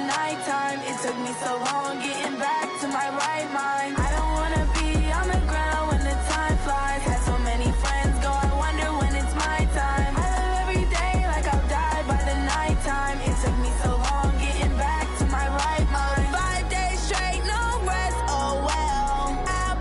nighttime. It took me so long getting back to my right mind. I don't wanna be on the ground when the time flies. Had so many friends go, I wonder when it's my time. I live every day like I'll die by the nighttime. It took me so long getting back to my right mind. 5 days straight, no rest, oh well. I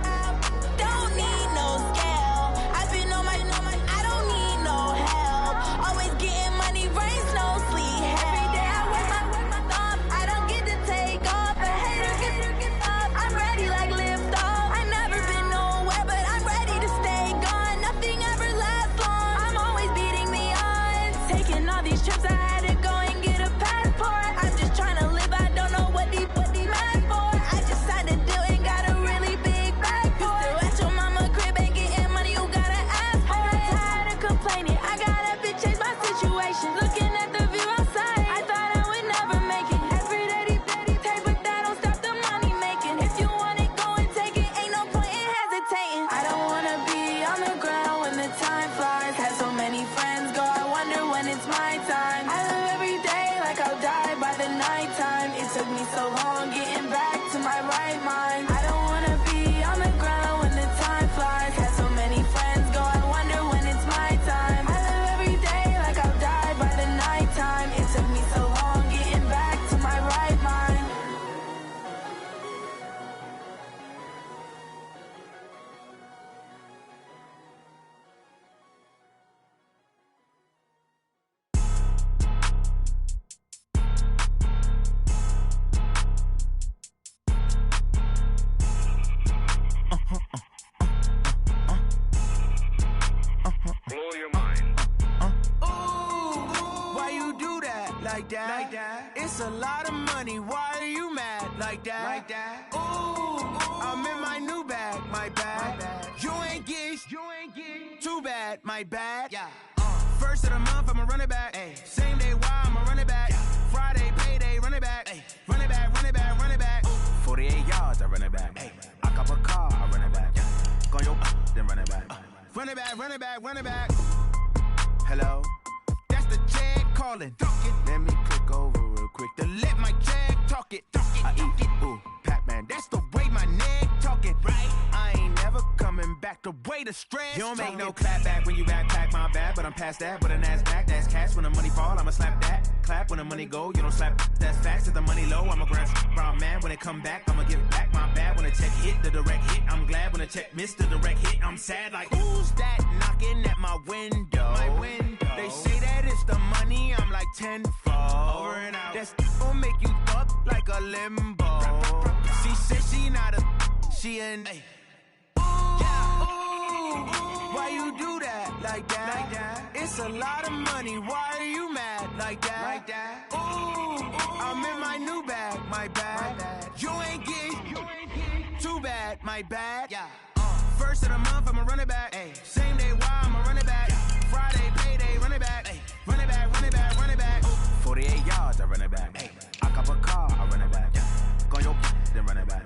don't need no scale. I've been on my, I don't need no help. Always getting money, rains, no sleep. Every day I work my thumb. I don't get to take off. A hater get up. I'm ready like lift off. I never been nowhere, but I'm ready to stay gone. Nothing ever lasts long. I'm always beating the odds. Taking all these trips, I had to go and get a passport. I'm just trying to live, I don't know what these mad for. I just signed a deal and got a really big bag for it. Still at your mama crib, ain't getting money, you gotta ask for it. I'm tired of complaining, I gotta change my situation. Looking at the view outside, I thought I would never make it. Every day they take, but that don't stop the money making. If you want it, go and take it, ain't no point in hesitating. I don't wanna be on the ground when the time flies. Had so many friends go, I wonder when it's my time. I live every day like I'll die by the nighttime. It took me so long getting back to my right mind. I don't wanna be on the ground when the time flies. Had so many friends go, I wonder when it's my time. I live every day like I'll die by the nighttime. It took me so long getting back to my right mind. Blow your mind. Ooh, why you do that like that? Like that? It's a lot of money. Why are you mad like that? Like that? Ooh, I'm in my new bag, my bad. You ain't get too bad, my bad. Yeah. First of the month, I'ma run it back. Ay. Same day, why I'ma run it back. Yeah. Friday, payday, run it back. Ay. Run it back, run it back, run it back. 48 yards, I run it back. Ay. I cop a car, I run it back. Yeah. Go yo, then run it back. Run it back, run it back, run it back. Hello? That's the Jag calling. Let me click over real quick to let my Jag talk it. I eat it, ooh, Pac-Man. That's the way my neck talking. Right? I ain't never coming back the way the stress. You don't make no clap back when you backpack, my bad. But I'm past that with a NASDAQ. That's cash when the money fall, I'ma slap that. Clap when the money go, you don't slap. That's fast if the money low. I'm a grand brown man. When it come back, I'ma give back my bad. When the check hit, the direct hit. I'm glad when the check missed the direct hit. I'm sad like, who's that knocking at my window? My window. They say that it's the money, I'm like tenfold. Over and out. That's gon' make you up like a limbo. She said she not a, she an. Ooh, yeah. Ooh, why you do that like that? Like that? It's a lot of money. Why are you mad like that? Like that? Ooh, I'm in my new bag, my bad. You ain't get too bad, my bad. Yeah. First of the month, I'ma run it back. Ay. Same day, why I'ma run it back. Friday, payday, run it back. Ay. Run it back, run it back, run it back. 48 yards, I run it back. Ay. I cop a car, I run it back. Go yo, then run it back.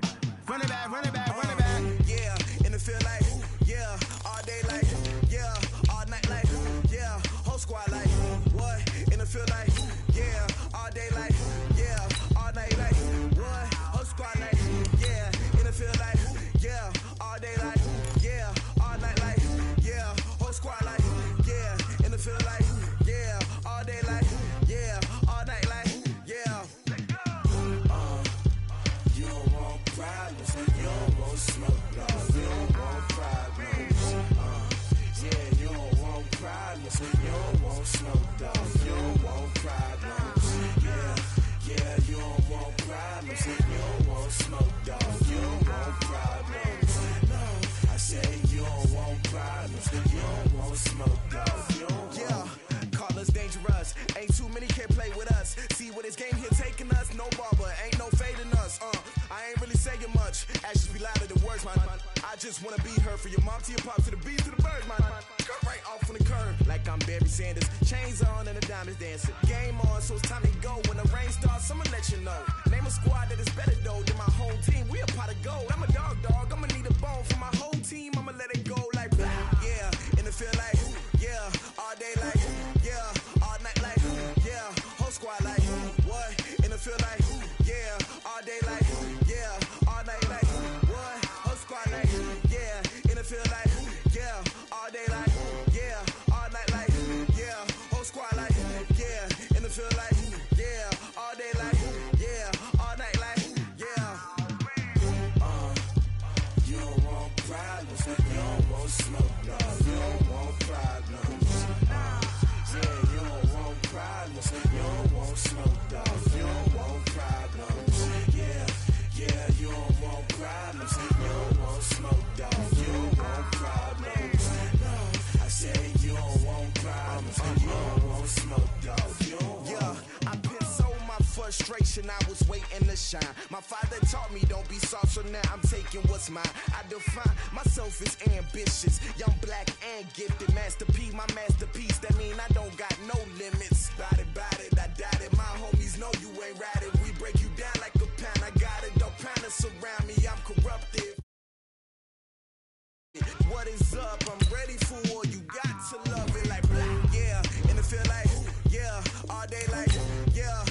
Run it back, run it back, run it back. Yeah, in the field like, yeah, all day like, yeah, all night like, yeah, whole squad like, what? In the field like, yeah, all day like, yeah, all night like, what? Whole squad like, yeah, in the field like, yeah, all day like, yeah, all night like, yeah, whole squad like, yeah, in the field like, yeah, all day like, yeah, all night like, yeah. You don't want problems, you don't want smoke, no, you don't want problems. Yeah, you don't want problems, you don't want smoke, dog, you don't want problems. Yeah, you don't want problems, you don't want smoke, dog, you don't want problems. No, I say you don't want problems, you don't want smoke, dog, you don't want. Yeah, call us dangerous, ain't too many can play with us. See what this game here taking us, no barber, ain't no fading us. I ain't really saying much, actions be louder than words, man. I just wanna be heard from your mom to your pop to the beat to the birds, man. Cut right off on the curb, like I'm Barry Sanders. Chains on and the diamonds dancing. Game on, so it's time to go. When the rain starts, I'ma let you know. Name a squad that is better though than my whole team. We a pot of gold. I'm a dog, I'ma need a bone for my whole team. I'ma let it go like, yeah, in the field like, yeah, all day like, yeah, all night like, yeah, whole squad like, what? In the field like, waiting to shine. My father taught me don't be soft, so now I'm taking what's mine. I define myself as ambitious, young, black, and gifted. Master P, my masterpiece. That mean I don't got no limits. Bout it, I doubt it. My homies know you ain't ratted. We break you down like a pound. I got it, don't pound us around me. I'm corrupted. What is up? I'm ready for war. You got to love it like black, yeah. And it feel like, yeah, all day like, yeah.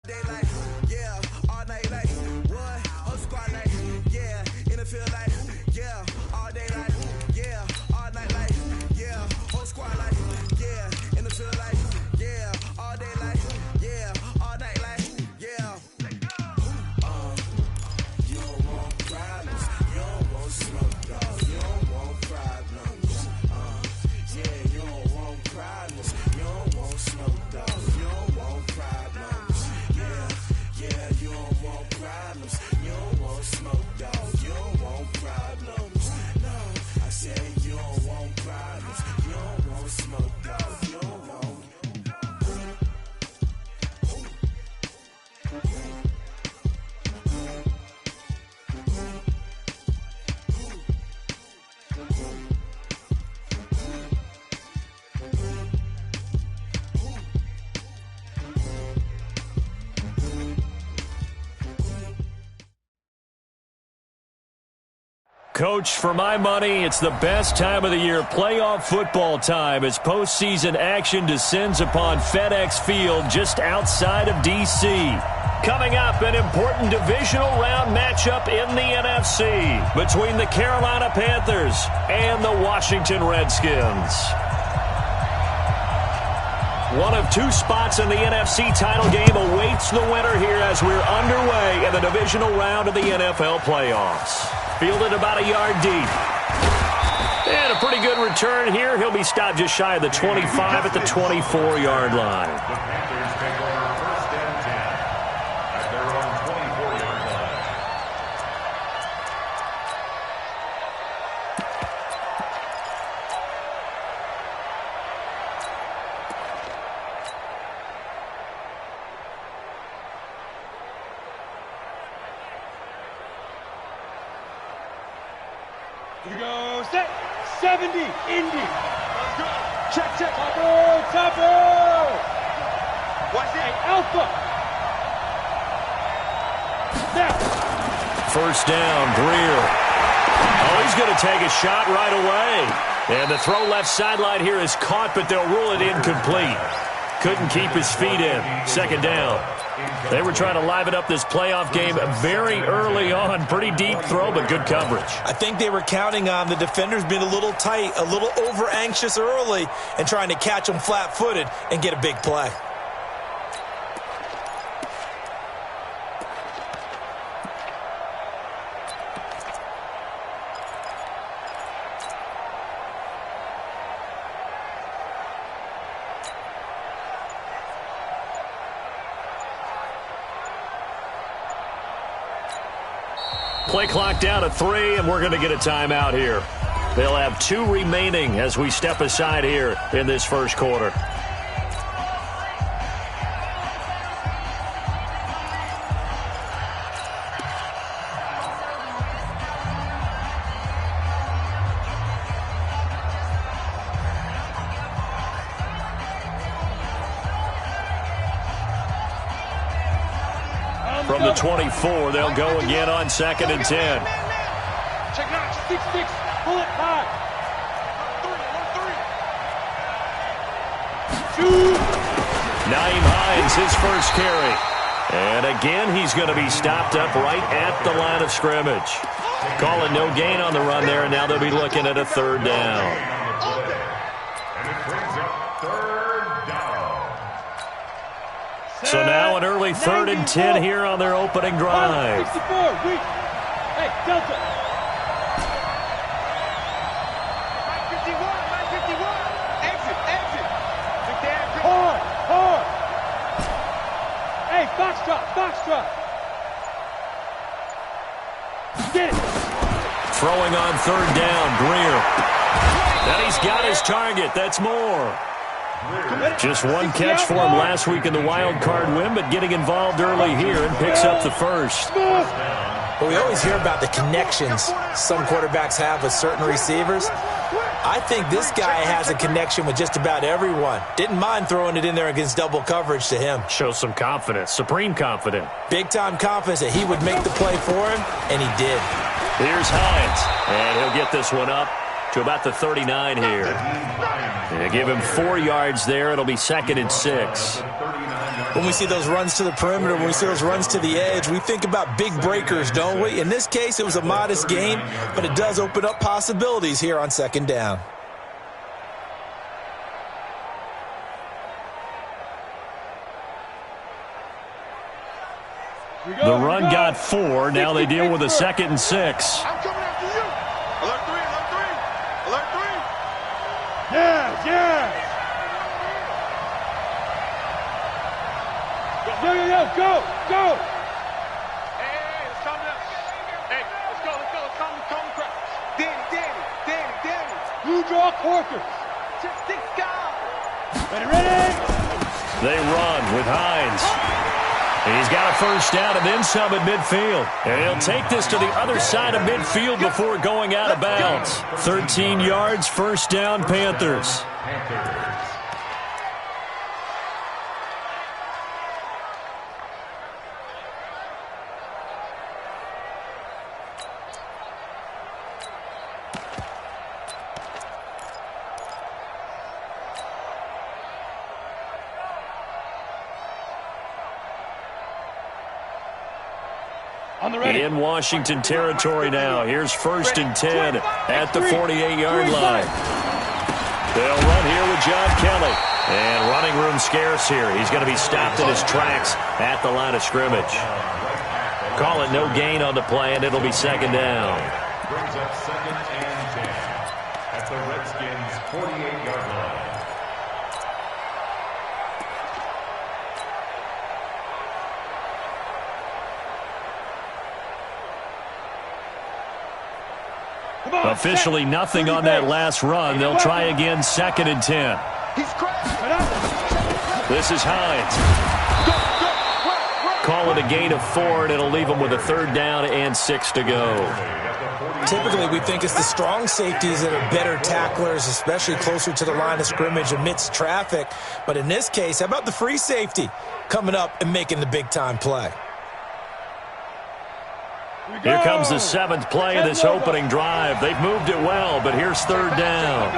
Day like, yeah, all night like, what? Whole squad like, yeah. And it feel like, yeah, all day like, yeah, all night like, yeah. Whole squad like, yeah. And it feel like, yeah, all day like, yeah, all night like, yeah. You don't want problems, you don't want smoke, dog. You don't want problems, yeah. You don't want problems, you don't want smoke, dog. You don't want problems, yeah. You don't want problems, you don't want smoke, dog. You don't want problems, no. I said you don't want problems, you don't want smoke, dog. You don't want. Coach, for my money, it's the best time of the year, playoff football time, as postseason action descends upon FedEx Field just outside of D.C. Coming up, an important divisional round matchup in the NFC between the Carolina Panthers and the Washington Redskins. One of two spots in the NFC title game awaits the winner here as we're underway in the divisional round of the NFL playoffs. Fielded about a yard deep. And a pretty good return here. He'll be stopped just shy of the 25 at the 24-yard line. The Panthers take over first and 10 at their own 24-yard line. Here we go, set, 70, Indy. Check, Tapo. What's it? Alpha. Now. First down, Greer. Oh, he's going to take a shot right away. And the throw left sideline here is caught, but they'll rule it incomplete. Couldn't keep his feet in. Second down. They were trying to liven up this playoff game very early on. Pretty deep throw, but good coverage. I think they were counting on the defenders being a little tight, a little over-anxious early, and trying to catch them flat-footed and get a big play. Play clock down to 3, and we're going to get a timeout here. They'll have 2 remaining as we step aside here in this first quarter. From the 24, they'll go again on 2nd and 10. Check it out, 6-6, pull it high. 3, 2. Naeem Hines, his first carry. And again, he's going to be stopped up right at the line of scrimmage. Calling no gain on the run there, and now they'll be looking at a 3rd down. And it brings up 3rd down. So now an early 3rd and 10 here on their opening drive. 64, weak. Hey, Delta. 951. Exit. Hard. Hey, Foxtrot. Get it. Throwing on 3rd down, Greer. And he's got his target. That's Moore. Just one catch for him last week in the wild card win, but getting involved early here and picks up the first. Well, we always hear about the connections some quarterbacks have with certain receivers. I think this guy has a connection with just about everyone. Didn't mind throwing it in there against double coverage to him. Shows some confidence, supreme confidence. Big-time confidence that he would make the play for him, and he did. Here's Hines, and he'll get this one up to about the 39 here. They give him 4 yards there. It'll be 2nd and 6. When we see those runs to the perimeter, when we see those runs to the edge, we think about big breakers, don't we? In this case, it was a modest gain, but it does open up possibilities here on 2nd down. The run got 4. Now they deal with a 2nd and 6. I'm coming after you. Alert 3, alert 3. Alert 3. Yeah. Go. Hey, let's calm down. Hey, let's go. Calm the crowd. Danny. You draw quarters. Six guys. Ready. They run with Hines. He's got a first down and then some at midfield. And he'll take this to the other side of midfield before going out of bounds. 13 yards, first down, Panthers. In Washington territory now. Here's 1st and 10 at the 48-yard line. They'll run here with John Kelly. And running room scarce here. He's going to be stopped in his tracks at the line of scrimmage. Call it no gain on the play, and it'll be 2nd down. Brings up 2nd and 10 at the Redskins' 48-yard line. Officially nothing on that last run. They'll try again, 2nd and 10. This is Hines. Call it a gain of 4, and it'll leave them with a 3rd down and 6 to go. Typically, we think it's the strong safeties that are better tacklers, especially closer to the line of scrimmage amidst traffic. But in this case, how about the free safety coming up and making the big-time play? Here comes the 7th play of this opening drive. They've moved it well, but here's 3rd down.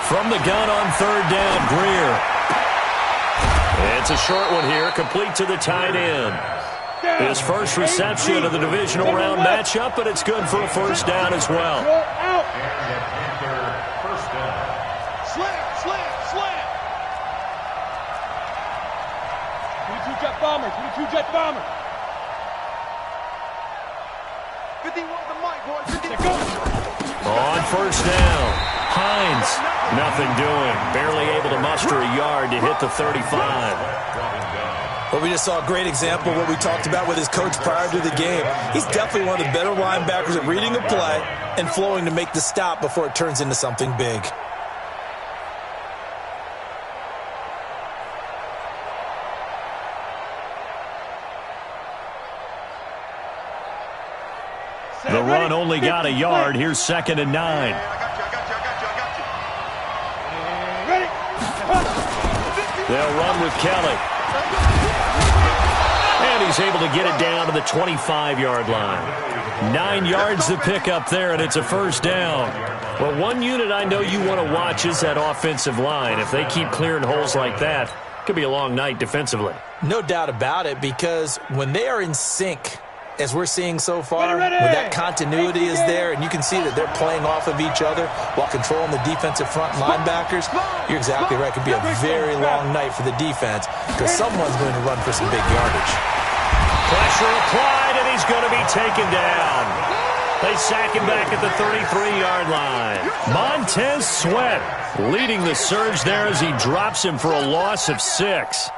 From the gun on 3rd down, Greer. It's a short one here, complete to the tight end. His first reception of the divisional round matchup, but it's good for a first down as well. Slam. 22 jet bomber. 51 the mic, boys. On first down, Hines, nothing doing. Barely able to muster a yard to hit the 35. Well, we just saw a great example of what we talked about with his coach prior to the game. He's definitely one of the better linebackers at reading a play and flowing to make the stop before it turns into something big. The run only got a yard. Here's 2nd and 9. I got you. They'll run with Kelly. And he's able to get it down to the 25-yard line. 9 yards to pick up there, and it's a first down. Well, one unit I know you want to watch is that offensive line. If they keep clearing holes like that, it could be a long night defensively. No doubt about it, because when they are in sync, as we're seeing so far, when that continuity is there, and you can see that they're playing off of each other while controlling the defensive front linebackers, you're exactly right. It could be a very long night for the defense because someone's going to run for some big yardage. Pressure applied, and he's going to be taken down. They sack him back at the 33-yard line. Montez Sweat leading the surge there as he drops him for a loss of 6.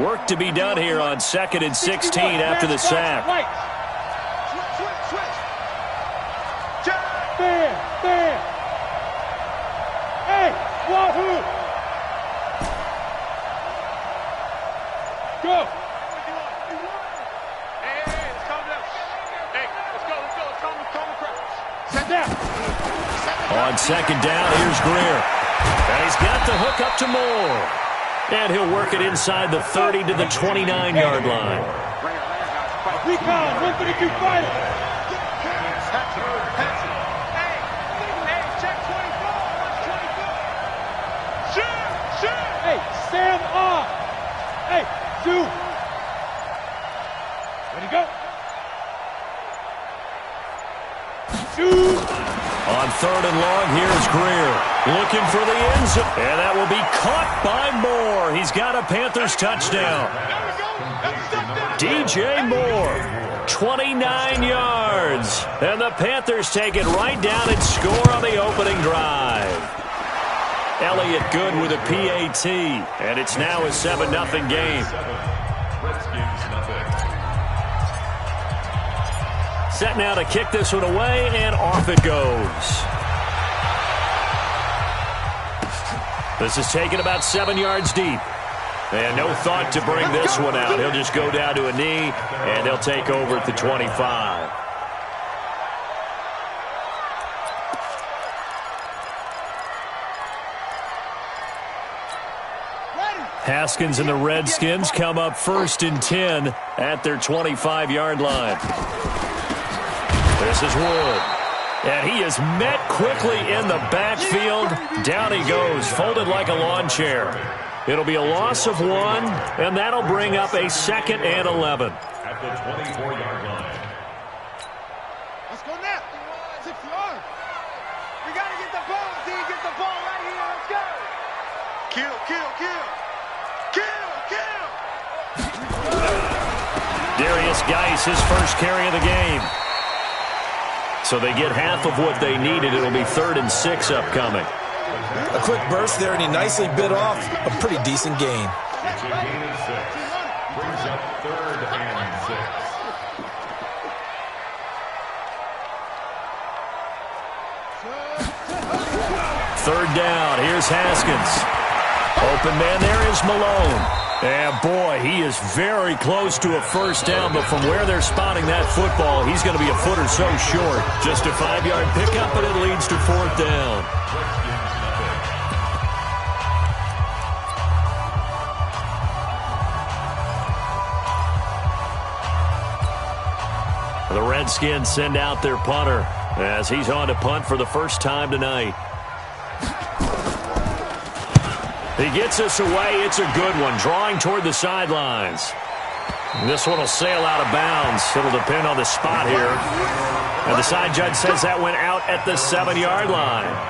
Work to be done here on 2nd and 16 after the sack. Stand. Hey, wahoo! Go! Hey, let's calm down. Hey, let's go. Let's calm the crowd. Sit down. On 2nd down, here's Greer. And he's got the hook up to Moore. And he'll work it inside the 30 to the 29-yard line. Recon, 132 fighter. Hey, check 24. Watch 24. Shoot. Hey, stand off. Hey, shoot. Ready to go. Shoot. On 3rd and long, here's Greer. Looking for the end zone. And that will be caught by Moore. He's got a Panthers touchdown. DJ Moore, 29 yards. And the Panthers take it right down and score on the opening drive. Elliott good with a PAT. And it's now a 7-0 game. Set now to kick this one away, and off it goes. This is taken about 7 yards deep. And no thought to bring this one out. He'll just go down to a knee, and they'll take over at the 25. Haskins and the Redskins come up 1st and 10 at their 25-yard line. This is Wood. And he is met quickly in the backfield. Down he goes, folded like a lawn chair. It'll be a loss of 1, and that'll bring up a 2nd and 11. At the 24-yard line. Let's go now. 6 yards. We got to get the ball. See, get the ball right here. Let's go. Kill. Darius Geis, his first carry of the game. So they get half of what they needed. It'll be 3rd and 6 upcoming. A quick burst there, and he nicely bit off a pretty decent gain. It's a gain of 6. Brings up 3rd and 6. Third down. Here's Haskins. Open man there is Malone. And, boy, he is very close to a first down, but from where they're spotting that football, he's going to be a foot or so short. Just a 5-yard pickup, but it leads to 4th down. The Redskins send out their punter as he's on to punt for the first time tonight. He gets us away. It's a good one. Drawing toward the sidelines. This one will sail out of bounds. It'll depend on the spot here. And the side judge says that went out at the 7-yard line.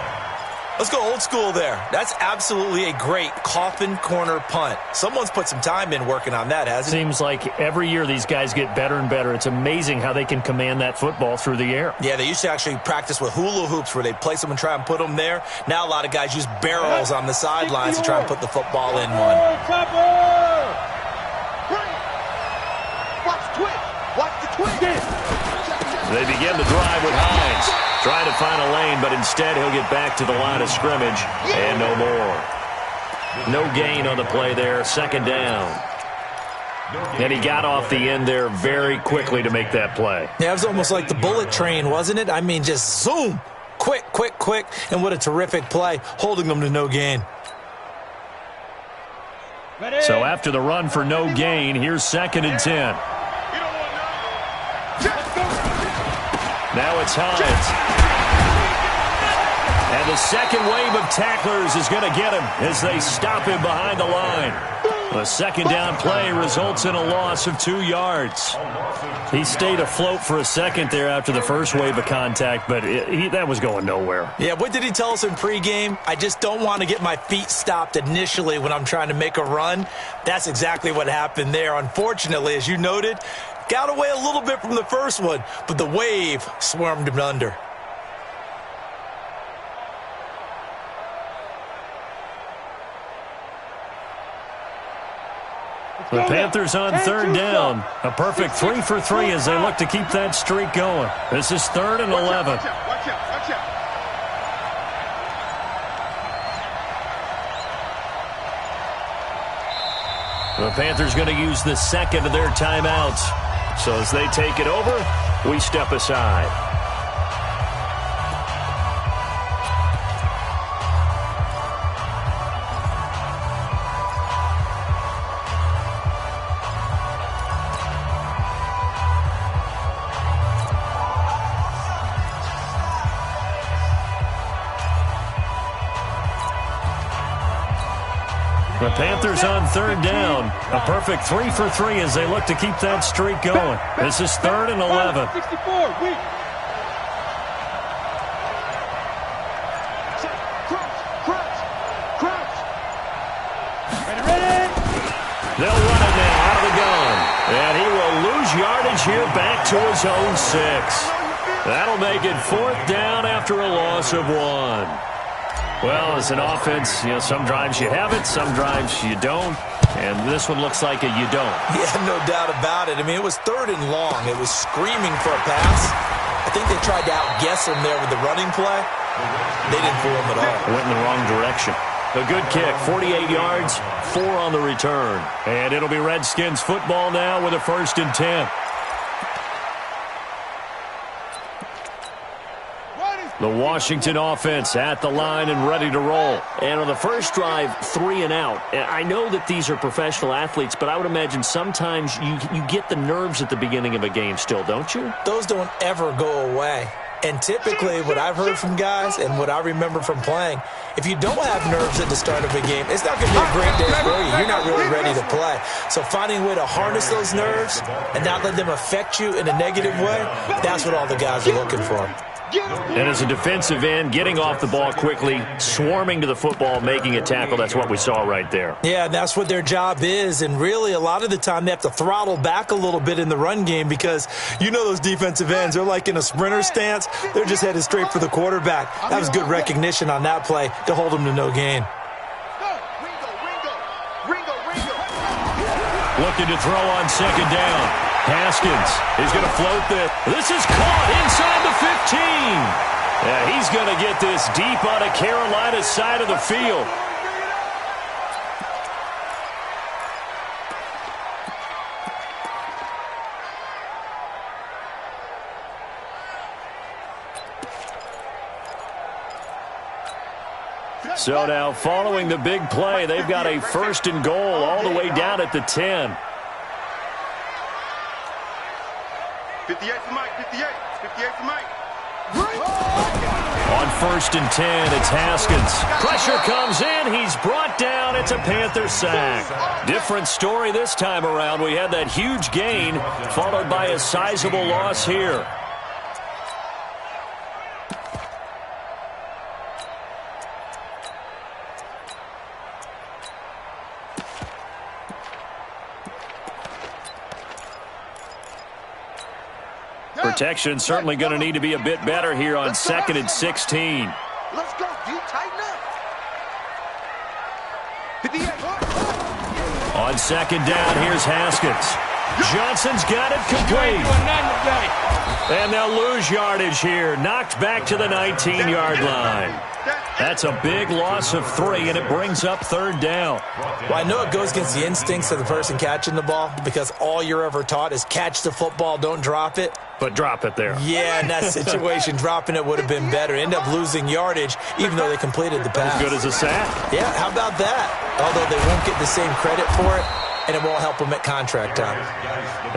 Let's go old school there. That's absolutely a great coffin corner punt. Someone's put some time in working on that, hasn't it? Seems like every year these guys get better and better. It's amazing how they can command that football through the air. Yeah, they used to actually practice with hula hoops where they'd place them and try and put them there. Now a lot of guys use barrels on the sidelines to try and put the football in one. Watch the twist. They begin the drive with Hines. Trying to find a lane, but instead he'll get back to the line of scrimmage and no more. No gain on the play there, 2nd down. And he got off the end there very quickly to make that play. Yeah, it was almost like the bullet train, wasn't it? I mean, just zoom. Quick, and what a terrific play, holding them to no gain. So after the run for no gain, here's 2nd and 10. Now it's Hines. And the second wave of tacklers is going to get him as they stop him behind the line. The 2nd down play results in a loss of 2 yards. He stayed afloat for a second there after the first wave of contact, but that was going nowhere. Yeah, what did he tell us in pregame? I just don't want to get my feet stopped initially when I'm trying to make a run. That's exactly what happened there. Unfortunately, as you noted, got away a little bit from the first one, but the wave swarmed him under. The Panthers on third down. A perfect 3 for 3 as they look to keep that streak going. This is 3rd and 11. Watch out. The Panthers going to use the second of their timeouts. So as they take it over, we step aside. The Panthers on third down. A perfect 3 for 3 as they look to keep that streak going. This is 3rd and 11. 64, weak. Crouch. Ready. They'll run it now out of the gun. And he will lose yardage here back to his own 6. That'll make it 4th down after a loss of 1. Well, as an offense, some drives you have it, some drives you don't. And this one looks like a you don't. Yeah, no doubt about it. I mean, it was 3rd and long. It was screaming for a pass. I think they tried to outguess him there with the running play. They didn't fool him at all. Went in the wrong direction. A good kick, 48 yards, 4 on the return. And it'll be Redskins football now with a 1st and 10. The Washington offense at the line and ready to roll. And on the first drive, 3 and out. I know that these are professional athletes, but I would imagine sometimes you get the nerves at the beginning of a game still, don't you? Those don't ever go away. And typically what I've heard from guys and what I remember from playing, if you don't have nerves at the start of a game, it's not going to be a great day for you. You're not really ready to play. So finding a way to harness those nerves and not let them affect you in a negative way, that's what all the guys are looking for. And as a defensive end, getting off the ball quickly, swarming to the football, making a tackle, that's what we saw right there. Yeah, and that's what their job is. And really, a lot of the time, they have to throttle back a little bit in the run game because those defensive ends, they're like in a sprinter stance. They're just headed straight for the quarterback. That was good recognition on that play to hold them to no gain. Looking to throw on 2nd down. Haskins is going to float this. This is caught inside the 15. Yeah, he's going to get this deep on a Carolina side of the field. So now following the big play, they've got a 1st and goal all the way down at the 10. 58 for Mike, 58 for Mike. On 1st and 10, it's Haskins. Pressure comes in. He's brought down. It's a Panther sack. Different story this time around. We had that huge gain followed by a sizable loss here. Protection certainly going to need to be a bit better here on 2nd and 16. Let's go, dude. Tighten up. 58. On 2nd down, here's Haskins. Johnson's got it complete. And they'll lose yardage here. Knocked back to the 19-yard line. That's a big loss of 3, and it brings up 3rd down. Well, I know it goes against the instincts of the person catching the ball because all you're ever taught is catch the football, don't drop it. But drop it there. Yeah, in that situation, dropping it would have been better. End up losing yardage, even though they completed the pass. As good as a sack. Yeah, how about that? Although they won't get the same credit for it, and it won't help them at contract time.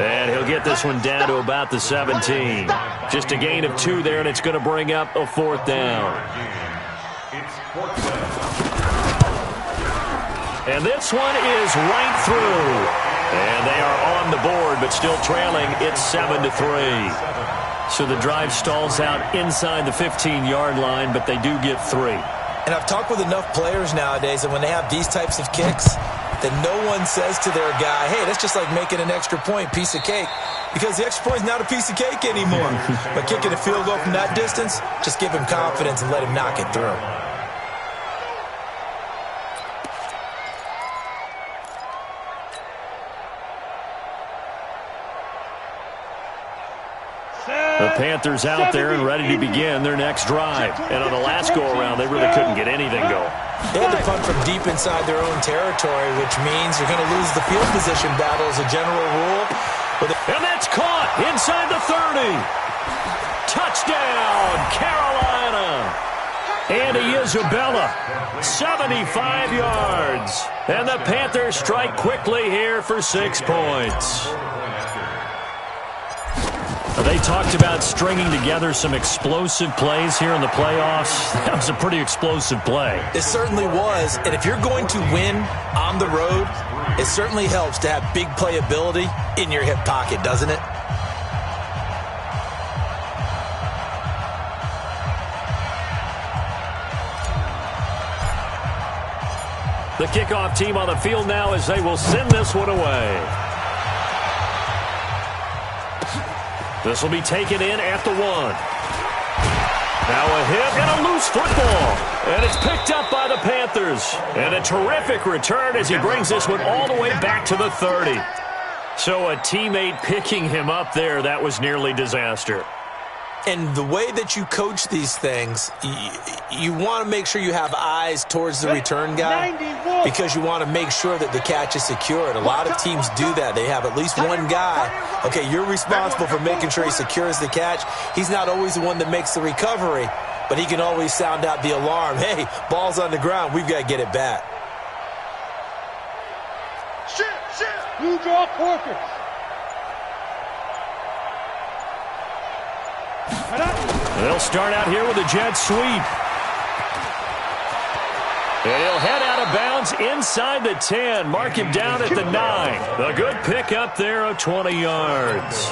And he'll get this one down to about the 17. Just a gain of 2 there, and it's going to bring up a 4th down. And this one is right through. And they are on the board, but still trailing. It's 7-3. So the drive stalls out inside the 15-yard line, but they do get 3. And I've talked with enough players nowadays that when they have these types of kicks, that no one says to their guy, hey, that's just like making an extra point, piece of cake. Because the extra point is not a piece of cake anymore. But kicking a field goal from that distance, just give him confidence and let him knock it through. Panthers out there and ready to begin their next drive. And on the last go-around, they really couldn't get anything going. They had to punt from deep inside their own territory, which means you're going to lose the field position battle as a general rule. And that's caught inside the 30. Touchdown, Carolina. Andy Isabella, 75 yards. And the Panthers strike quickly here for 6 points. They talked about stringing together some explosive plays here in the playoffs. That was a pretty explosive play. It certainly was. And if you're going to win on the road, it certainly helps to have big playability in your hip pocket, doesn't it? The kickoff team on the field now as they will send this one away. This will be taken in at the 1. Now a hit and a loose football. And it's picked up by the Panthers. And a terrific return as he brings this one all the way back to the 30. So a teammate picking him up there, that was nearly disaster. And the way that you coach these things, you want to make sure you have eyes towards the return guy because you want to make sure that the catch is secured. A lot of teams do that. They have at least one guy. Okay, you're responsible for making sure he secures the catch. He's not always the one that makes the recovery, but he can always sound out the alarm. Hey, ball's on the ground. We've got to get it back. Blue draw Corker. They'll start out here with a jet sweep. And he'll head out of bounds inside the 10. Mark him down at the 9. A good pickup there of 20 yards.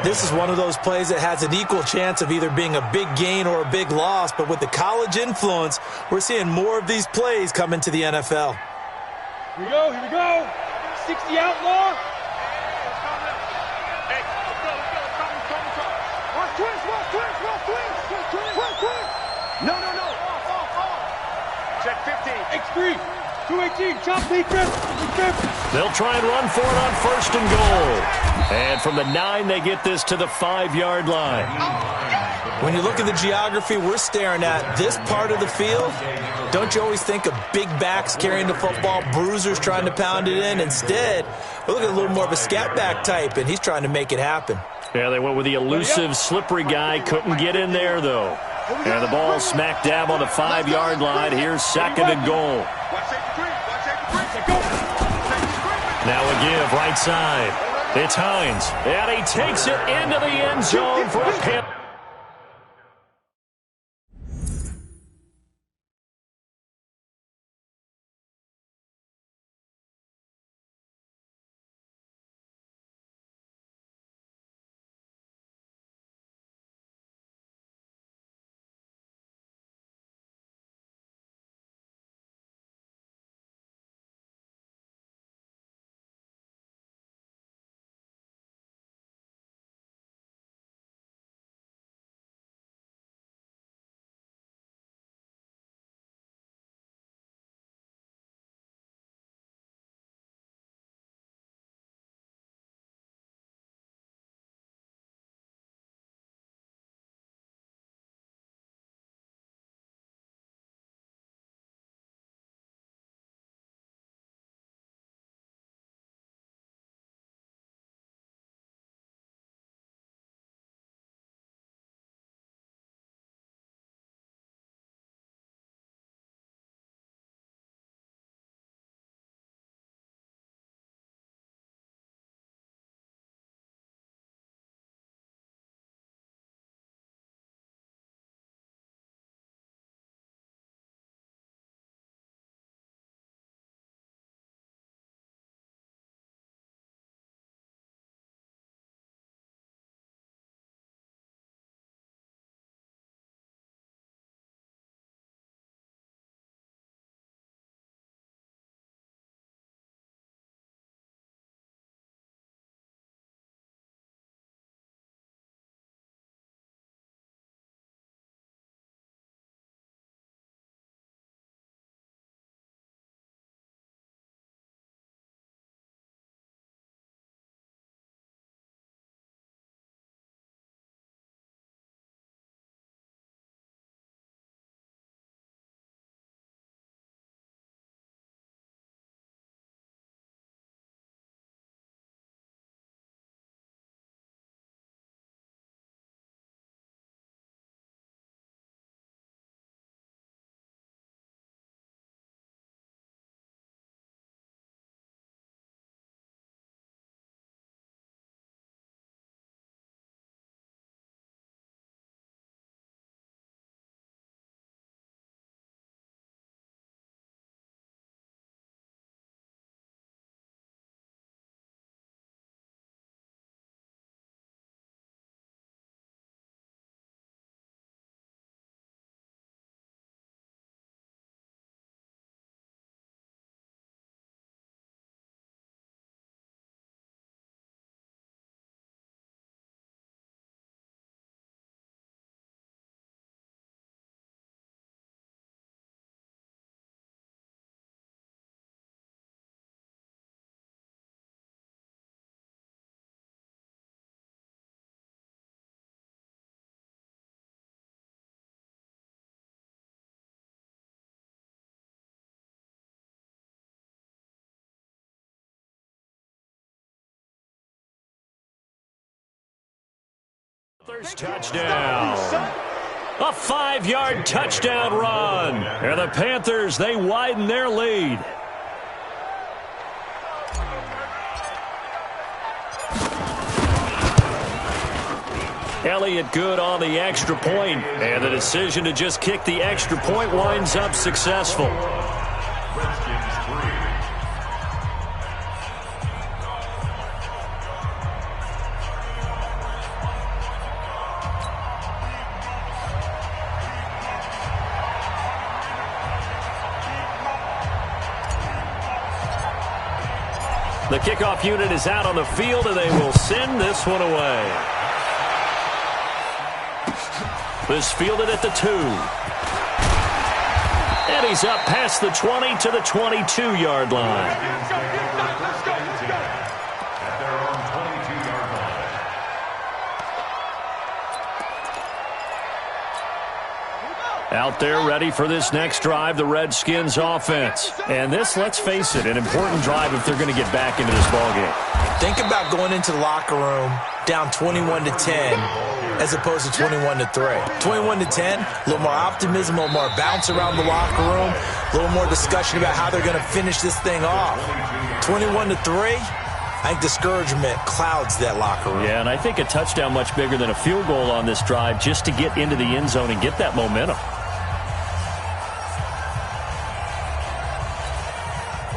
This is one of those plays that has an equal chance of either being a big gain or a big loss. But with the college influence, we're seeing more of these plays come into the NFL. Here we go. 60 outlaw. No. Check 15. X3. 218. Chop defense. They'll try and run for it on 1st and goal. And from the 9, they get this to the 5-yard line. When you look at the geography we're staring at, this part of the field, don't you always think of big backs carrying the football, bruisers trying to pound it in? Instead, we're looking at a little more of a scat back type, and he's trying to make it happen. Yeah, they went with the elusive, slippery guy. Couldn't get in there, though. And the ball smack dab on the 5-yard line. Here's 2nd and goal. Now a give, right side. It's Hines. And he takes it into the end zone for a pin. Panthers touchdown. A 5-yard touchdown run. And the Panthers, they widen their lead. Elliott good on the extra point, and the decision to just kick the extra point winds up successful. Redskins 3. The kickoff unit is out on the field, and they will send this one away. This fielded at the 2. And he's up past the 20 to the 22-yard line. At their own 22-yard line. Out there ready for this next drive, the Redskins offense. And this, let's face it, an important drive if they're going to get back into this ballgame. Think about going into the locker room down 21-10 as opposed to 21-3. 21-10, a little more optimism, a little more bounce around the locker room, a little more discussion about how they're going to finish this thing off. 21-3, I think discouragement clouds that locker room. Yeah, and I think a touchdown much bigger than a field goal on this drive just to get into the end zone and get that momentum.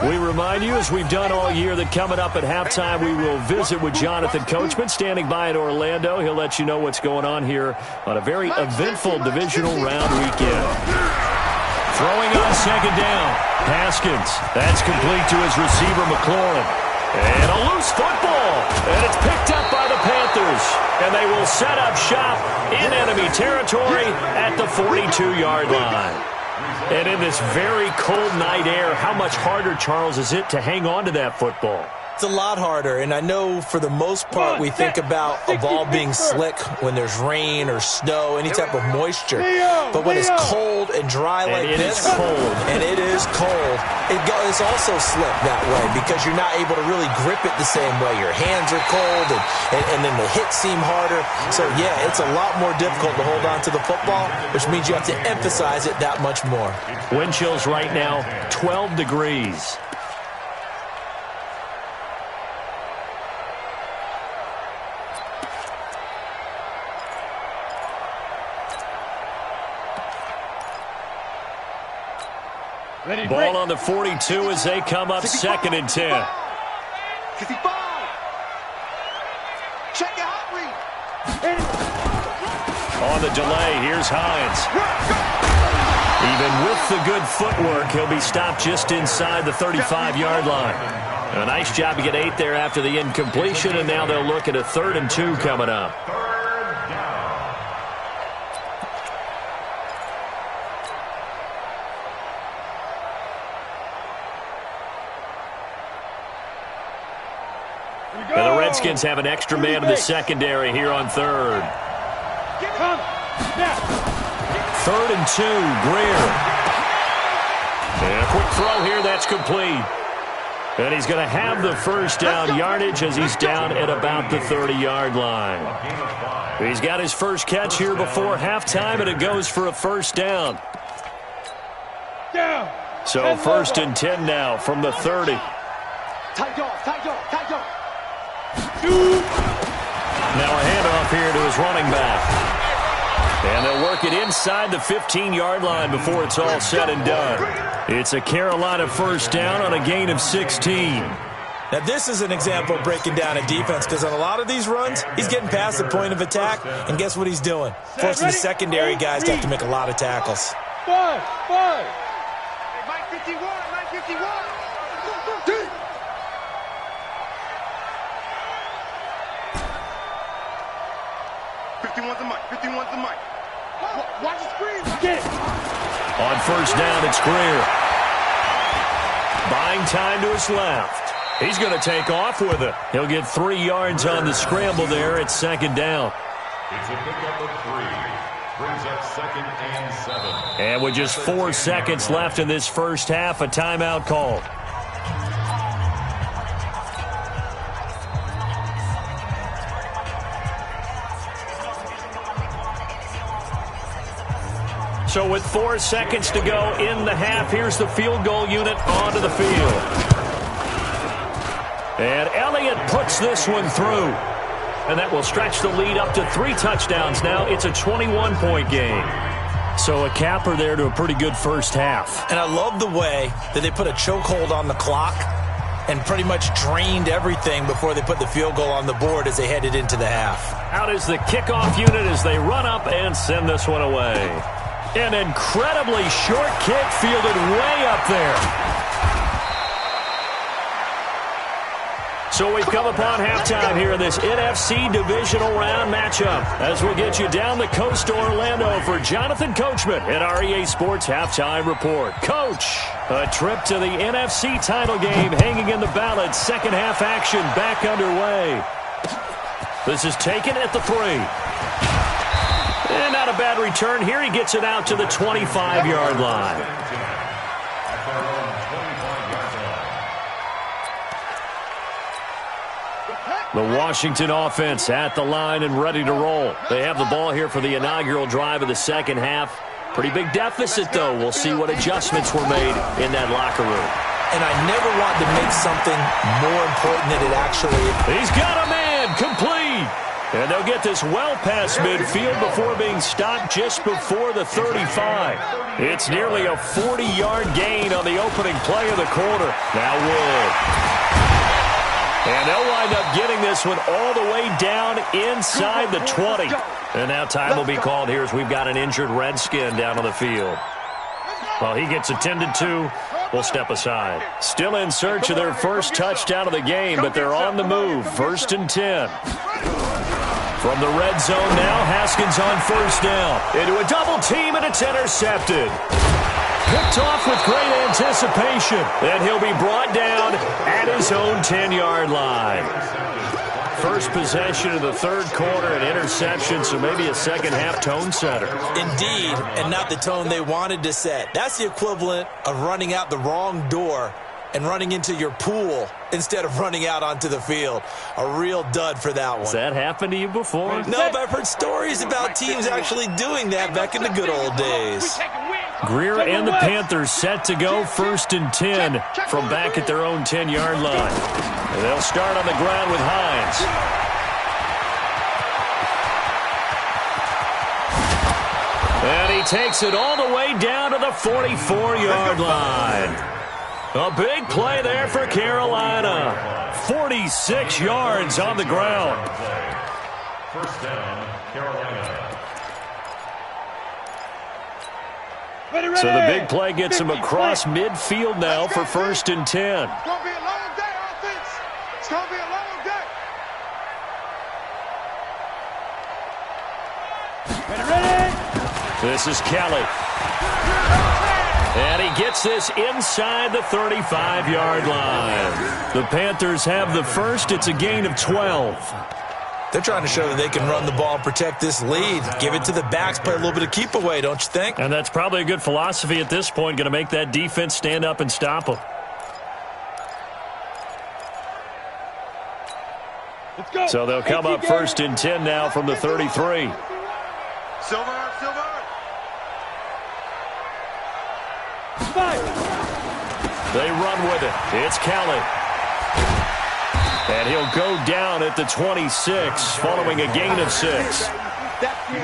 We remind you, as we've done all year, that coming up at halftime, we will visit with Jonathan Coachman, standing by in Orlando. He'll let you know what's going on here on a very eventful divisional round weekend. Throwing on second down. Haskins. That's complete to his receiver, McLaurin. And a loose football. And it's picked up by the Panthers. And they will set up shop in enemy territory at the 42-yard line. And in this very cold night air, how much harder, Charles, is it to hang on to that football? It's a lot harder, and I know for the most part we think about a ball being slick when there's rain or snow, any type of moisture. But when it's cold and dry like this, and it is cold, it's also slick that way because you're not able to really grip it the same way. Your hands are cold, and then the hits seem harder. So, yeah, it's a lot more difficult to hold on to the football, which means you have to emphasize it that much more. Wind chills right now, 12 degrees. Ball on the 42 as they come up 2nd and 10. 55. Check it out, read. On the delay, here's Hines. Even with the good footwork, he'll be stopped just inside the 35-yard line. A nice job to get 8 there after the incompletion, and now they'll look at a 3rd and 2 coming up. And the Redskins have an extra man in the secondary here on 3rd. 3rd and 2, Greer. And a quick throw here, that's complete. And he's going to have the first down yardage as he's down at about the 30-yard line. He's got his first catch here before halftime, and it goes for a first down. So 1st and 10 now from the 30. Tight off, tight off, tight off. Now a handoff here to his running back. And they'll work it inside the 15-yard line before it's all said and done. It's a Carolina first down on a gain of 16. Now, this is an example of breaking down a defense because on a lot of these runs, he's getting past the point of attack, and guess what he's doing? Forcing the secondary guys to have to make a lot of tackles. 5. Hey, Mike 51, Mike 51. 51's the mic, 51's the mic. Watch the screen. Get it. On first down, it's Greer. Buying time to his left. He's going to take off with it. He'll get 3 yards on the scramble there at 2nd down. It's a pickup of 3. Brings up 2nd and 7. And with just 4 seconds left in this first half, a timeout called. So with 4 seconds to go in the half, here's the field goal unit onto the field. And Elliott puts this one through. And that will stretch the lead up to 3 touchdowns now. It's a 21-point game. So a capper there to a pretty good first half. And I love the way that they put a chokehold on the clock and pretty much drained everything before they put the field goal on the board as they headed into the half. Out is the kickoff unit as they run up and send this one away. An incredibly short kick fielded way up there. So we've come upon halftime here in this NFC Divisional Round matchup as we'll get you down the coast to Orlando for Jonathan Coachman at our EA Sports Halftime Report. Coach, a trip to the NFC title game hanging in the balance. Second half action back underway. This is taken at the 3. And not a bad return here. He gets it out to the 25-yard line. The Washington offense at the line and ready to roll. They have the ball here for the inaugural drive of the second half. Pretty big deficit, though. We'll see what adjustments were made in that locker room. And I never want to make something more important than it actually is. He's got a man, complete. And they'll get this well past midfield before being stopped just before the 35. It's nearly a 40-yard gain on the opening play of the quarter. Now Wood. And they'll wind up getting this one all the way down inside the 20. And now time will be called here as we've got an injured Redskin down on the field. Well, he gets attended to. We'll step aside. Still in search of their first touchdown of the game, but they're on the move. 1st and 10. From the red zone now, Haskins on first down. Into a double team, and it's intercepted. Picked off with great anticipation. And he'll be brought down at his own 10-yard line. First possession of the third quarter, an interception, so maybe a second-half tone setter. Indeed, and not the tone they wanted to set. That's the equivalent of running out the wrong door and running into your pool instead of running out onto the field. A real dud for that one. Has that happened to you before? No, but I've heard stories about teams actually doing that back in the good old days. Greer and the Panthers set to go 1st and 10 from back at their own 10-yard line. And they'll start on the ground with Hines. And he takes it all the way down to the 44-yard line. A big play there for Carolina. 46 yards on the ground. First down, Carolina. So the big play gets him across midfield now for 1st and 10. It's going to be a long day, offense. It's going to be a long day. This is Kelly. And he gets this inside the 35-yard line. The Panthers have the first. It's a gain of 12. They're trying to show that they can run the ball and protect this lead. Give it to the backs, play a little bit of keep away, don't you think? And that's probably a good philosophy at this point, going to make that defense stand up and stop them. Let's go. So they'll come up 1st and 10 now from the 33. Silver. They run with it. It's Kelly. And he'll go down at the 26 following a gain of 6.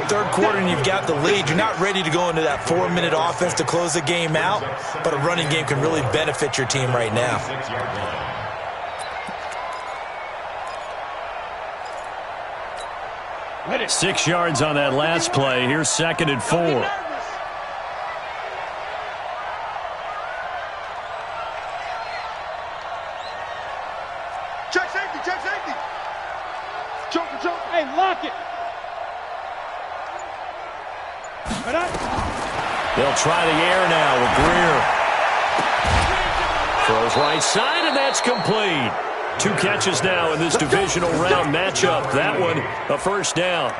Third quarter and you've got the lead. You're not ready to go into that 4-minute offense to close the game out, but a running game can really benefit your team right now. 6 yards on that last play. Here's 2nd and 4. Check safety. Choke. Hey, lock it. They'll try the air now with Greer. Throws right side, and that's complete. 2 catches now in this divisional round matchup. That one, a first down.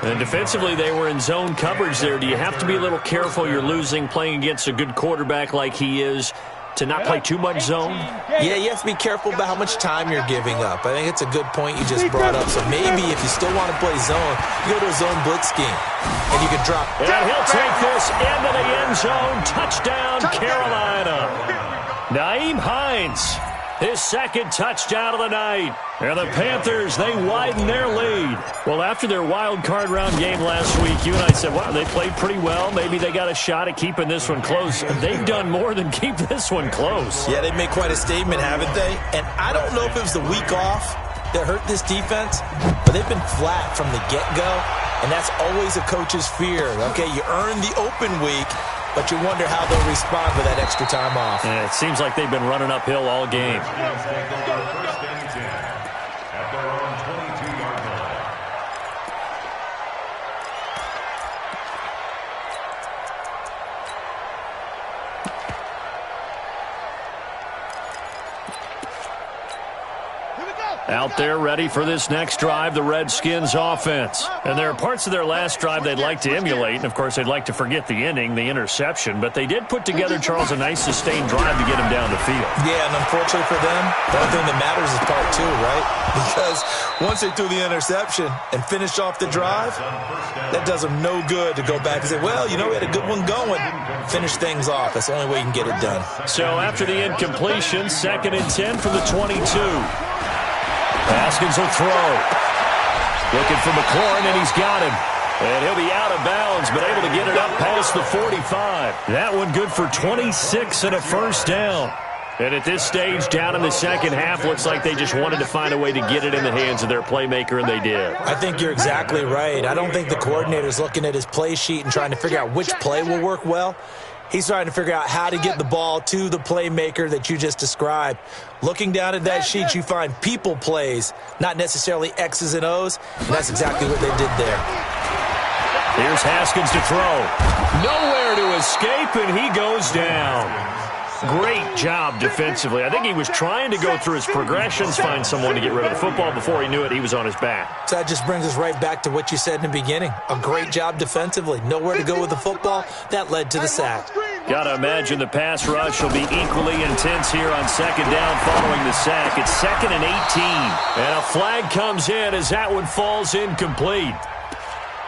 And defensively, they were in zone coverage there. Do you have to be a little careful? You're losing playing against a good quarterback like he is. to not play too much zone? Yeah, you have to be careful about how much time you're giving up. I think it's a good point you just brought up. So maybe if you still want to play zone, you go to a zone blitz scheme, and you can drop. And he'll take this into the end zone. Touchdown, Carolina. Nyheim Hines, his second touchdown of the night. And the Panthers, they widen their lead. Well, after their wild card round game last week, you and I said, wow, they played pretty well. Maybe they got a shot at keeping this one close. They've done more than keep this one close. Yeah, they've made quite a statement, haven't they? And I don't know if it was the week off that hurt this defense, but they've been flat from the get-go, and that's always a coach's fear. Okay, you earn the open week, but you wonder how they'll respond with that extra time off. And it seems like they've been running uphill all game. At their own 22-yard line. Out there ready for this next drive, the Redskins offense. And there are parts of their last drive they'd like to emulate, and of course they'd like to forget the ending, the interception, but they did put together, Charles, a nice sustained drive to get him down the field. Yeah, and unfortunately for them, the only thing that matters is part two, right? Because once they threw the interception and finished off the drive, that does them no good to go back and say, well, you know, we had a good one going. Finish things off. That's the only way you can get it done. So after the incompletion, 2nd and 10 from the 22. Haskins will throw. Looking for McLaurin, and he's got him. And he'll be out of bounds, but able to get it up past the 45. That one good for 26 and a first down. And at this stage, down in the second half, looks like they just wanted to find a way to get it in the hands of their playmaker, and they did. I think you're exactly right. I don't think the coordinator's looking at his play sheet and trying to figure out which play will work well. He's trying to figure out how to get the ball to the playmaker that you just described. Looking down at that sheet, you find people plays, not necessarily X's and O's, and that's exactly what they did there. Here's Haskins to throw. Nowhere to escape, and he goes down. Great job defensively. I think he was trying to go through his progressions, find someone to get rid of the football. Before he knew it, he was on his back. So that just brings us right back to what you said in the beginning. A great job defensively. Nowhere to go with the football. That led to the sack. Got to imagine the pass rush will be equally intense here on 2nd down following the sack. It's 2nd and 18. And a flag comes in as that one falls incomplete.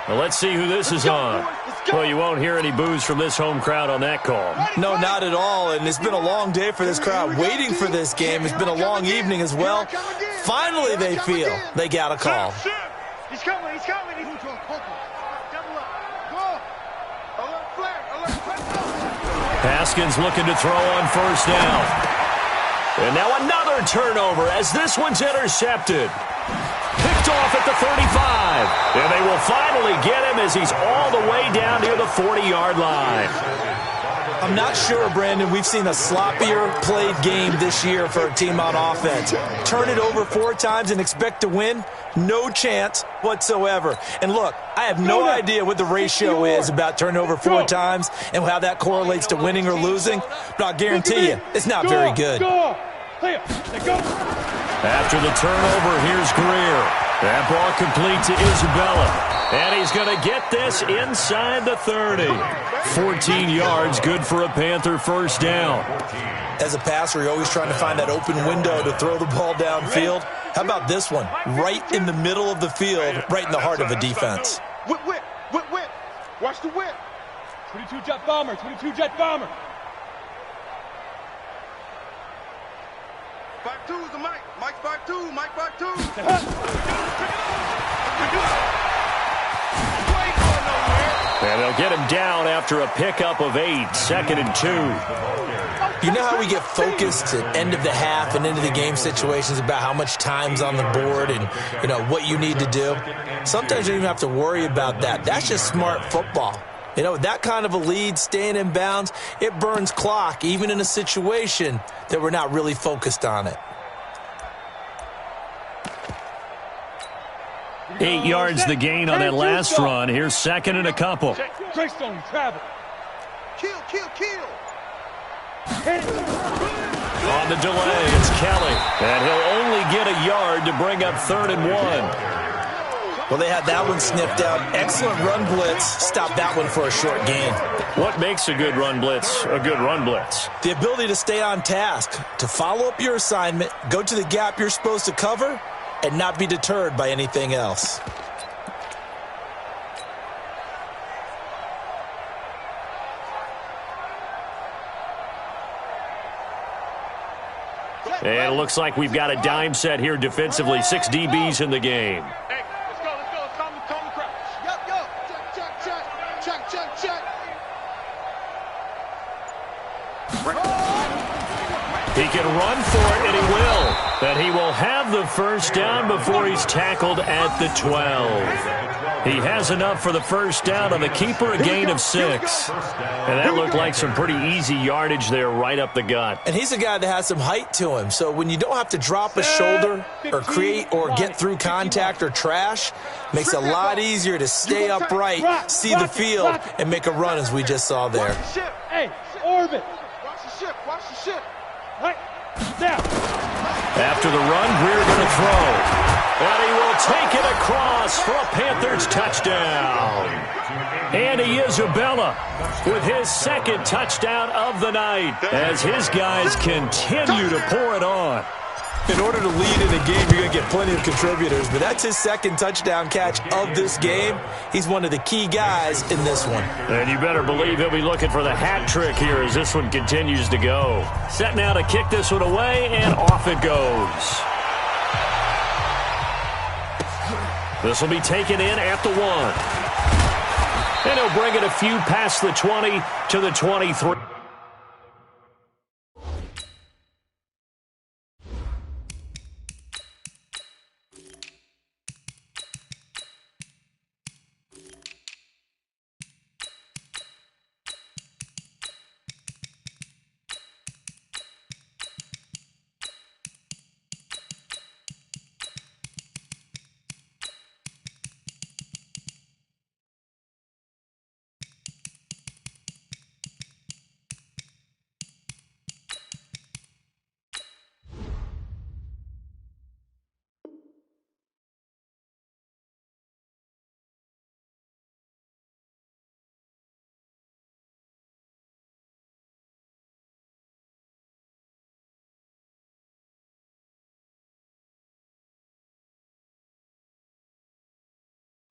Well, let's see who this is on. Well, you won't hear any boos from this home crowd on that call. No, not at all. And it's been a long day for this crowd waiting for this game. It's been a long evening as well. Finally, they feel they got a call. He's coming. He's coming. Double up. Go. Alert flag. Haskins looking to throw on first down. And now another turnover as this one's intercepted. Picked off at the 35. And they will finally get him as he's all the way down near the 40-yard line. I'm not sure, Brandon, we've seen a sloppier played game this year for a team on offense. Turn it over 4 times and expect to win? No chance whatsoever. And look, I have no idea what the ratio is about turning over 4 times and how that correlates to winning or losing, but I'll guarantee you it's not very good. After the turnover, here's Greer. That ball complete to Isabella. And he's going to get this inside the 30. 14 yards, good for a Panther first down. As a passer, you're always trying to find that open window to throw the ball downfield. How about this one? Right in the middle of the field, right in the heart of a defense. Whip. Watch the whip. 22 jet bomber. Back 2 is the Mike. Mike back 2. And they'll get him down after a pickup of 8, 2nd and 2. You know how we get focused at end of the half and into the game situations about how much time's on the board and, you know, what you need to do? Sometimes you don't even have to worry about that. That's just smart football. You know, with that kind of a lead, staying in bounds, it burns clock, even in a situation that we're not really focused on it. 8 yards the gain on that last run. Here's 2nd and a couple. Greystone, travel. Kill. On the delay, it's Kelly. And he'll only get a yard to bring up 3rd and 1. Well, they had that one sniffed out. Excellent run blitz. Stop that one for a short gain. What makes a good run blitz a good run blitz? The ability to stay on task, to follow up your assignment, go to the gap you're supposed to cover, and not be deterred by anything else. And it looks like we've got a dime set here defensively. 6 DBs in the game. Hey, let's go. Calm the crowd. Check. He can run for it, and he will. And he will have the first down before he's tackled at the 12. He has enough for the first down on the keeper, a gain of 6. And that looked like some pretty easy yardage there right up the gut. And he's a guy that has some height to him. So when you don't have to drop a shoulder or create or get through contact or trash, makes it a lot easier to stay upright, see the field, and make a run as we just saw there. Hey, orbit. Watch the ship. Right. Now. After the run, Greer going to throw. And he will take it across for a Panthers touchdown. Andy Isabella with his second touchdown of the night as his guys continue to pour it on. In order to lead in a game, you're going to get plenty of contributors, but that's his second touchdown catch of this game. He's one of the key guys in this one. And you better believe he'll be looking for the hat trick here as this one continues to go. Set now to kick this one away, and off it goes. This will be taken in at the 1. And he'll bring it a few past the 20 to the 23.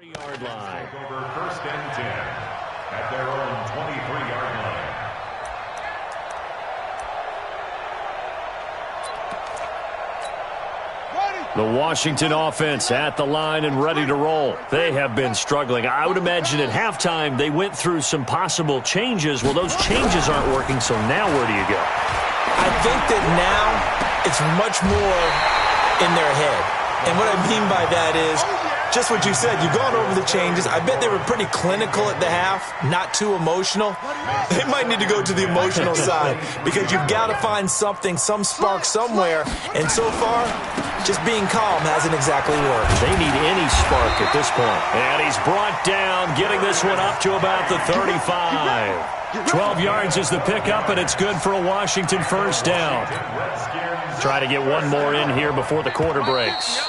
Yard line. Over 1st and 10 at their own 23-yard line. The Washington offense at the line and ready to roll. They have been struggling. I would imagine at halftime they went through some possible changes. Well, those changes aren't working, so now where do you go? I think that now it's much more in their head. And what I mean by that is just what you said. You've gone over the changes. I bet they were pretty clinical at the half, not too emotional. They might need to go to the emotional side because you've got to find something, some spark somewhere. And so far, just being calm hasn't exactly worked. They need any spark at this point. And he's brought down, getting this one up to about the 35. 12 yards is the pickup, and it's good for a Washington first down. Try to get one more in here before the quarter breaks.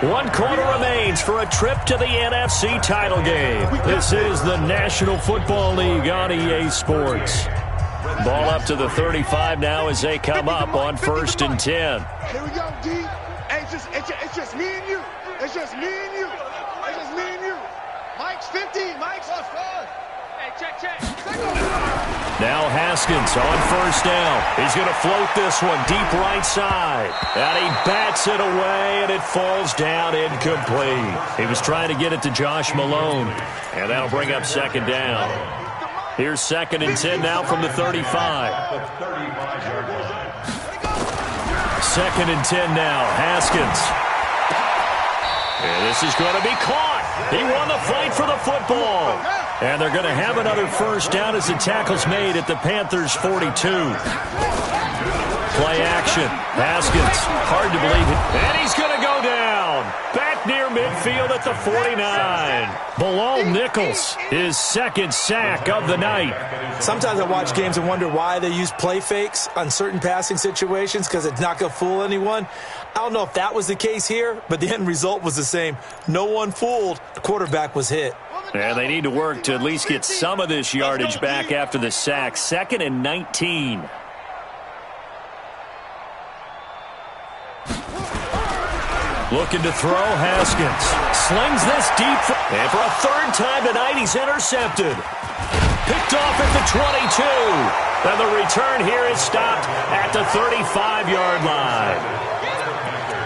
1 quarter remains for a trip to the NFC title game. This is the National Football League on EA Sports. Ball up to the 35 now as they come up on 1st and 10. Here we go, D. Hey, it's just me and you. It's just me and you. It's just me and you. Mike's 50. Mike's on first. Hey, check. Now Haskins on 1st down. He's going to float this one deep right side. And he bats it away, and it falls down incomplete. He was trying to get it to Josh Malone, and that'll bring up 2nd down. Here's 2nd and 10 now from the 35. 2nd and 10 now. Haskins. And this is going to be caught. He won the fight for the football. And they're going to have another first down as the tackle's made at the Panthers' 42. Play action. Haskins. Hard to believe it. And he's going to go down. Back near midfield at the 49. Bilal Nichols, his second sack of the night. Sometimes I watch games and wonder why they use play fakes on certain passing situations, because it's not going to fool anyone. I don't know if that was the case here, but the end result was the same. No one fooled. The quarterback was hit. And they need to work to at least get some of this yardage back after the sack. 2nd and 19. Looking to throw, Haskins. Slings this deep. And for a third time tonight, he's intercepted. Picked off at the 22. And the return here is stopped at the 35-yard line.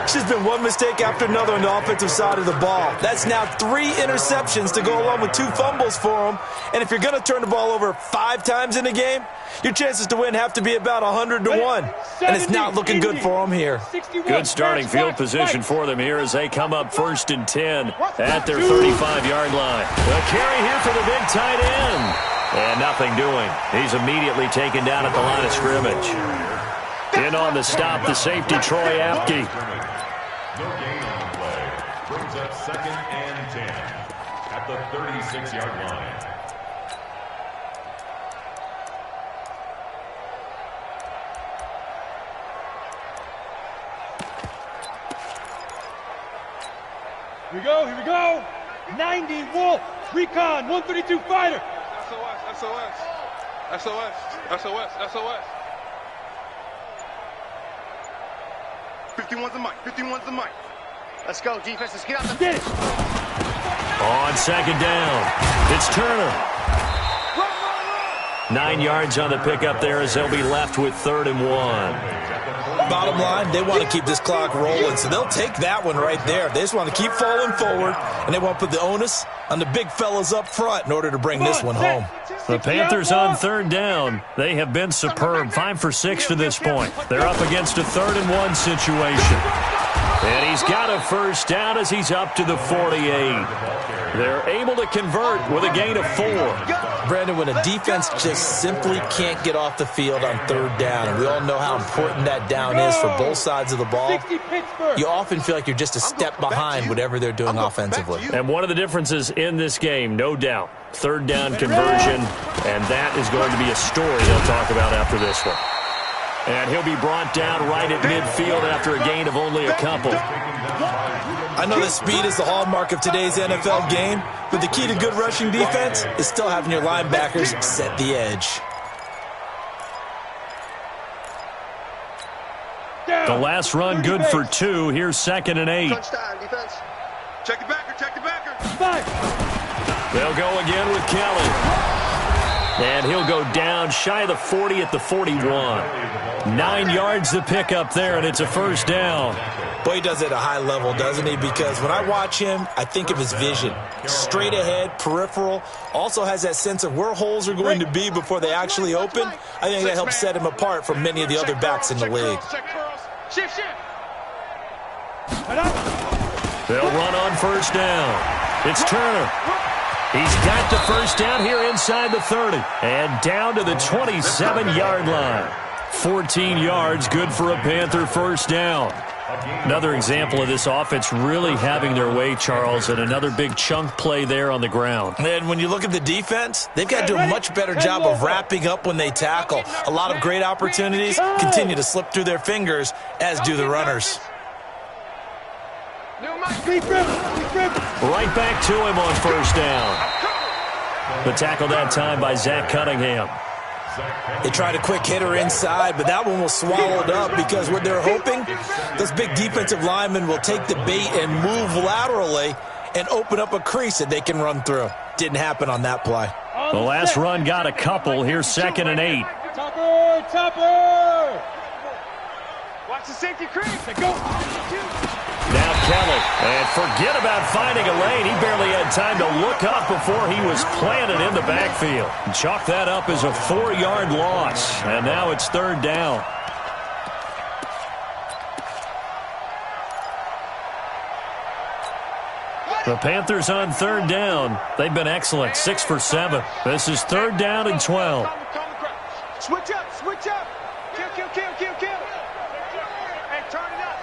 It's just been one mistake after another on the offensive side of the ball. That's now 3 interceptions to go along with 2 fumbles for him. And if you're going to turn the ball over 5 times in a game, your chances to win have to be about 100 to 1. And it's not looking good for him here. Good starting field position for them here as they come up 1st and 10 at their 35-yard line. The carry here for the big tight end. And nothing doing. He's immediately taken down at the line of scrimmage. In on the stop, the safety, Troy Apke. No gain on the play. Brings up 2nd and 10 at the 36-yard line. Here we go, here we go. 90 Wolf, Recon, 132 fighter. SOS, SOS, SOS, SOS, SOS. 51's the mic, 51's the mic. Let's go, defense, let's get out the finish. On 2nd down, it's Turner. 9 yards on the pickup there as they'll be left with 3rd and 1. Bottom line, they want to keep this clock rolling, so they'll take that one right there. They just want to keep falling forward, and they want to put the onus on the big fellas up front in order to bring this one home. The Panthers on 3rd down. They have been superb, 5 for 6 to this point. They're up against a 3rd and 1 situation. And he's got a first down as he's up to the 48. They're able to convert with a gain of 4. Brandon, when a defense just simply can't get off the field on 3rd down, and we all know how important that down is for both sides of the ball, you often feel like you're just a step behind whatever they're doing offensively. And one of the differences in this game, no doubt, 3rd down conversion, and that is going to be a story they'll talk about after this one. And he'll be brought down right at midfield after a gain of only a couple. I know that speed is the hallmark of today's NFL game, but the key to good rushing defense is still having your linebackers set the edge. The last run good for 2. Here's 2nd and 8. touchdown, defense. Check the backer, check the backer. They'll go again with Kelly. And he'll go down shy of the 40 at the 41. 9 yards to pick up there, and it's a first down. Boy, he does it at a high level, doesn't he? Because when I watch him, I think of his vision. Straight ahead, peripheral. Also has that sense of where holes are going to be before they actually open. I think that helps set him apart from many of the other backs in the league. Shift. They'll run on first down. It's Turner. He's got the first down here inside the 30. And down to the 27-yard line. 14 yards, good for a Panther first down. Another example of this offense really having their way, Charles, and another big chunk play there on the ground. And when you look at the defense, they've got to do a much better job of wrapping up when they tackle. A lot of great opportunities continue to slip through their fingers, as do the runners. Right back to him on first down. The tackle that time by Zach Cunningham. They tried a quick hitter inside, but that one was swallowed up because what they're hoping, those big defensive linemen will take the bait and move laterally and open up a crease that they can run through. Didn't happen on that play. The last run got a couple. Here's 2nd and 8. Topper! Watch the safety crease. Go. Now Kelly, and forget about finding a lane. He barely had time to look up before he was planted in the backfield. Chalk that up as a 4-yard loss, and now it's 3rd down. The Panthers on 3rd down. They've been excellent, 6 for 7. This is 3rd down and 12. Switch up. Kill. Hey, turn it up.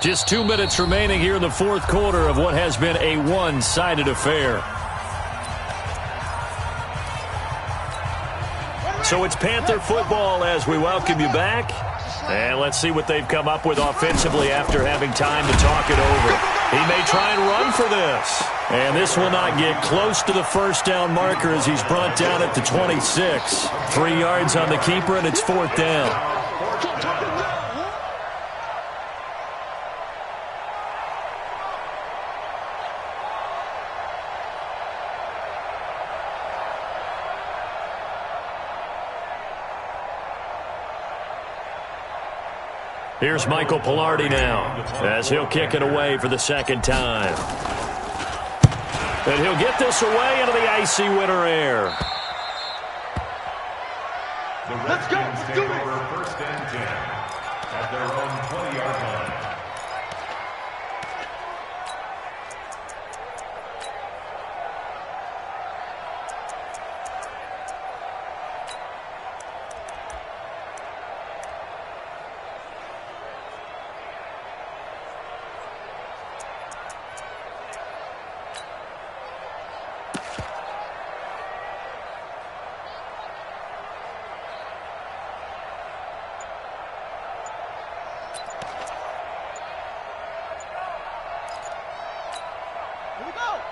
Just 2 minutes remaining here in the fourth quarter of what has been a one-sided affair. So it's Panther football as we welcome you back. And let's see what they've come up with offensively after having time to talk it over. He may try and run for this. And this will not get close to the first down marker as he's brought down at the 26. 3 yards on the keeper, and it's fourth down. Here's Michael Pilardi now as he'll kick it away for the second time. And he'll get this away into the icy winter air. Let's go. Let's do it. First and 10 at their own 20-yard line.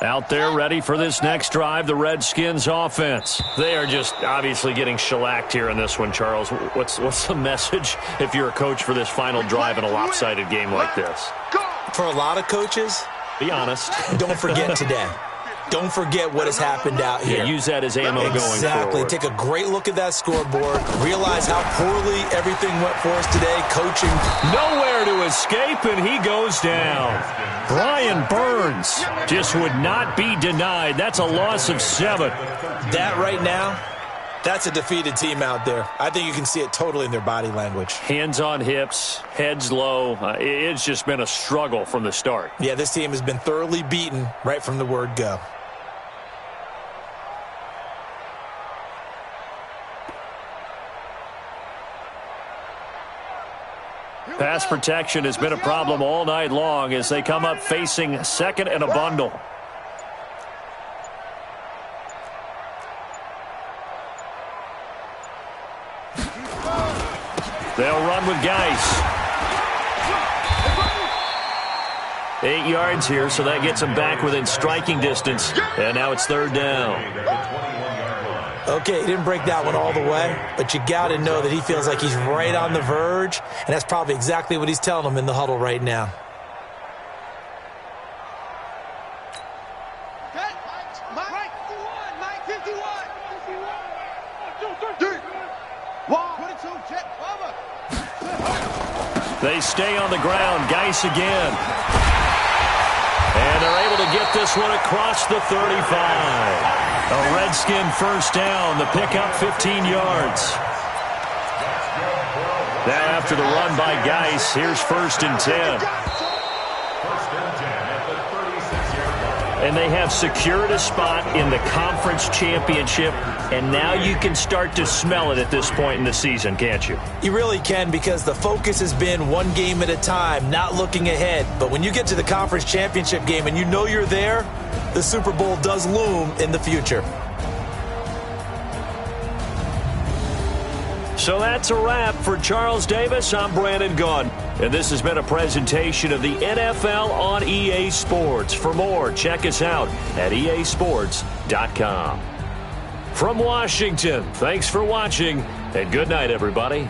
Out there ready for this next drive, the Redskins offense. They are just obviously getting shellacked here in this one, Charles. What's the message if you're a coach for this final drive in a lopsided game like this? For a lot of coaches, be honest. Don't forget today. Don't forget what has happened out here. Yeah, use that as ammo going forward. Exactly. Take a great look at that scoreboard. Realize how poorly everything went for us today. Coaching. Nowhere to escape, and he goes down. Brian Burns just would not be denied. That's a loss of 7. That right now, that's a defeated team out there. I think you can see it totally in their body language. Hands on hips, heads low. It's just been a struggle from the start. Yeah, this team has been thoroughly beaten right from the word go. Pass protection has been a problem all night long as they come up facing second and a bundle. They'll run with Geis. 8 yards here, so that gets them back within striking distance. And now it's third down. Okay, he didn't break that one all the way, but you got to know that he feels like he's right on the verge, and that's probably exactly what he's telling them in the huddle right now. They stay on the ground. Geis again. And they're able to get this one across the 35. A Redskin first down. The pickup 15 yards. Now after the run by Geis, here's first and 10. And they have secured a spot in the conference championship, and now you can start to smell it at this point in the season, can't you? You really can, because the focus has been one game at a time, not looking ahead. But when you get to the conference championship game and you know you're there, the Super Bowl does loom in the future. So that's a wrap for Charles Davis. I'm Brandon Gunn. And this has been a presentation of the NFL on EA Sports. For more, check us out at easports.com. From Washington, thanks for watching, and good night, everybody.